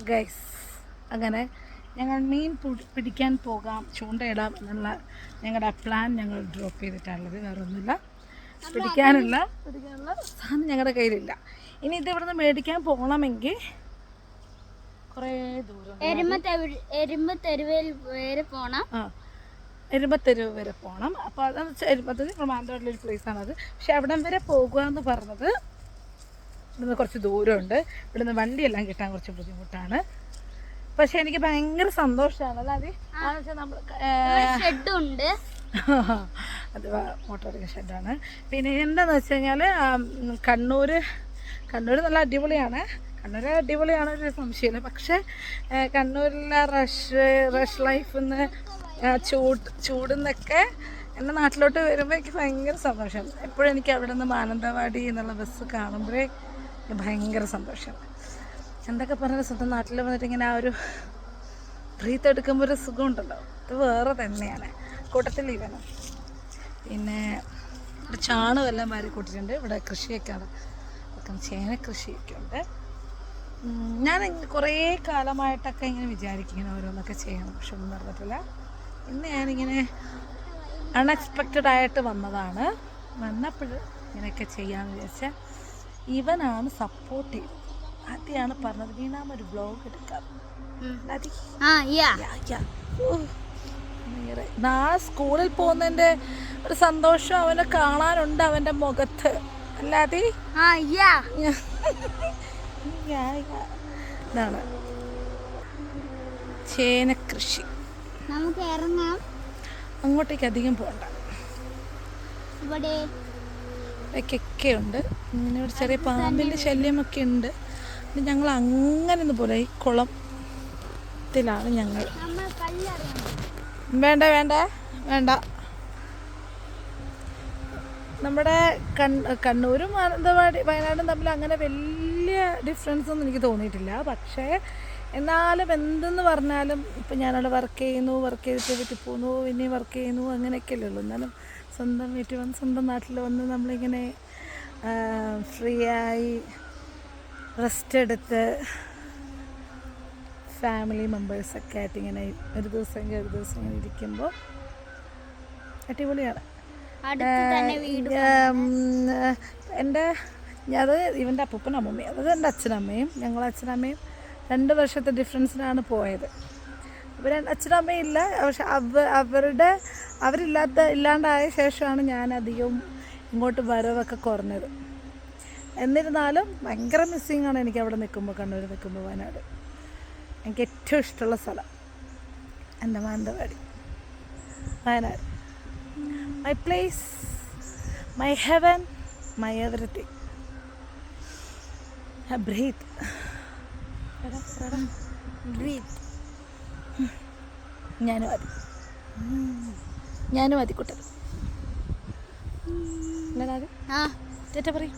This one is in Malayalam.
ഗൈസ്, അങ്ങനെ ഞങ്ങൾ മീൻ പിടിക്കാൻ പോകാം, ചൂണ്ടയിടാം എന്നുള്ള ഞങ്ങളുടെ പ്ലാൻ ഞങ്ങൾ ഡ്രോപ്പ് ചെയ്തിട്ടുള്ളത്. വേറെ ഒന്നുമില്ല, പിടിക്കാനുള്ള സാധനം ഞങ്ങളുടെ കയ്യിലില്ല. ഇനി ഇത് ഇവിടുന്ന് മേടിക്കാൻ പോകണമെങ്കിൽ കുറേ ദൂരം, എരുമ്പത്തെരുവ് വരെ പോകണം. അപ്പോൾ അതെന്ന് വെച്ചാൽ എരുമ്പത്തെരുവ് നമ്മൾ മാനന്തവാടിയിലൊരു പ്ലേസാണത്. പക്ഷെ അവിടം വരെ പോകുക എന്ന് പറഞ്ഞത് ഇവിടുന്ന് കുറച്ച് ദൂരമുണ്ട്. ഇവിടുന്ന് വണ്ടിയെല്ലാം കിട്ടാൻ കുറച്ച് ബുദ്ധിമുട്ടാണ്. പക്ഷെ എനിക്ക് ഭയങ്കര സന്തോഷമാണ്. അല്ലാതെ നമ്മൾ ഷെഡുണ്ട്, അത് മോട്ടോറിക്ഷ ഷെഡാണ്. പിന്നെ എന്താണെന്ന് വെച്ച് കഴിഞ്ഞാൽ കണ്ണൂർ നല്ല അടിപൊളിയാണ്. ഒരു സംശയമില്ല. പക്ഷേ കണ്ണൂരിലെ റഷ് ലൈഫിൽ നിന്ന് ചൂടുന്നൊക്കെ എൻ്റെ നാട്ടിലോട്ട് വരുമ്പോൾ എനിക്ക് ഭയങ്കര സന്തോഷം. എപ്പോഴും എനിക്ക് അവിടെ നിന്ന് മാനന്തവാടി എന്നുള്ള ബസ് കാണുമ്പോഴേ ഭയങ്കര സന്തോഷമാണ്. എന്തൊക്കെ പറഞ്ഞാൽ സ്വന്തം നാട്ടിൽ വന്നിട്ട് ഇങ്ങനെ ആ ഒരു ബ്രീത്ത് എടുക്കുമ്പോൾ ഒരു സുഖമുണ്ടല്ലോ, അത് വേറെ തന്നെയാണ്. കൂട്ടത്തിൽ ഇവനും പിന്നെ ഇവിടെ ചാണകമെല്ലാം വാരി കൂട്ടിയിട്ടുണ്ട്. ഇവിടെ കൃഷിയൊക്കെയാണ്, ചേന കൃഷിയൊക്കെ ഉണ്ട്. ഞാൻ കുറേ കാലമായിട്ടൊക്കെ ഇങ്ങനെ വിചാരിക്കും ഇങ്ങനെ ഓരോന്നൊക്കെ ചെയ്യണം, പക്ഷെ ഒന്നും നടന്നിട്ടില്ല. ഇന്ന് ഞാനിങ്ങനെ അൺഎക്സ്പെക്റ്റഡ് ആയിട്ട് വന്നതാണ്. വന്നപ്പോൾ ഇങ്ങനെയൊക്കെ ചെയ്യാമെന്ന് വിചാരിച്ചാൽ ഇവനാണ് സപ്പോർട്ട് ചെയ്തത്. ആദ്യമാണ് പറഞ്ഞത് വീണാമ ഒരു വ്ലോഗ് എടുക്കാം. നാളെ സ്കൂളിൽ പോകുന്നതിൻ്റെ ഒരു സന്തോഷം അവനെ കാണാനുണ്ട് അവൻ്റെ മുഖത്ത്. അല്ലാതെ ഇതാണ് ചേനക്കൃഷി. നമുക്ക് ഇറങ്ങാം, അങ്ങോട്ടേക്ക് അധികം പോകണ്ട. ഇവിടെയൊക്കെ ഉണ്ട്. ഇങ്ങനെ ഒരു ചെറിയ പാമ്പിൻ്റെ ശല്യമൊക്കെ ഉണ്ട്. ഞങ്ങൾ അങ്ങനെ ഒന്ന് പോലെ ഈ കുളത്തിലാണ് ഞങ്ങൾ. വേണ്ട നമ്മുടെ കണ്ണൂരും മാനന്തവാടി വയനാടും തമ്മിൽ അങ്ങനെ വലിയ ഡിഫറൻസ് ഒന്നും എനിക്ക് തോന്നിയിട്ടില്ല. പക്ഷേ എന്നാലും എന്തെന്ന് പറഞ്ഞാലും ഇപ്പം ഞാനവിടെ വർക്ക് ചെയ്തിട്ട് വീട്ടിൽ പോകുന്നു, പിന്നെ വർക്ക് ചെയ്യുന്നു, അങ്ങനെയൊക്കെയല്ലേ ഉള്ളൂ. എന്നാലും സ്വന്തം വീട്ടിൽ വന്ന് സ്വന്തം നാട്ടിൽ വന്ന് നമ്മളിങ്ങനെ ഫ്രീ ആയി റെസ്റ്റ് എടുത്ത് ഫാമിലി മെമ്പേഴ്സൊക്കെ ആയിട്ട് ഇങ്ങനെ ഒരു ദിവസം ഇങ്ങനെ ഇരിക്കുമ്പോൾ അടിപൊളിയാണ്. അത് ഇവൻ്റെ അപ്പൂപ്പനും അമ്മൂമ്മയും, അത് എൻ്റെ അച്ഛനമ്മയും. അച്ഛനമ്മയും 2 വർഷത്തെ ഡിഫറൻസിനാണ് പോയത്. അപ്പോൾ അച്ഛനമ്മയും ഇല്ല. പക്ഷെ ഇല്ലാണ്ടായ ശേഷമാണ് ഞാൻ അധികം ഇങ്ങോട്ട് വരവൊക്കെ കുറഞ്ഞത്. എന്നിരുന്നാലും ഭയങ്കര മിസ്സിങ്ങാണ് എനിക്ക് അവിടെ നിൽക്കുമ്പോൾ, കണ്ണൂർ നിൽക്കുമ്പോൾ. വയനാട് എനിക്ക് ഏറ്റവും ഇഷ്ടമുള്ള സ്ഥലം എൻ്റെ Mananthavady, Wayanad. My place, my heaven, my everything. Breath ഞാനും മതി കുട്ടൻ. ചേട്ടാ പറയും.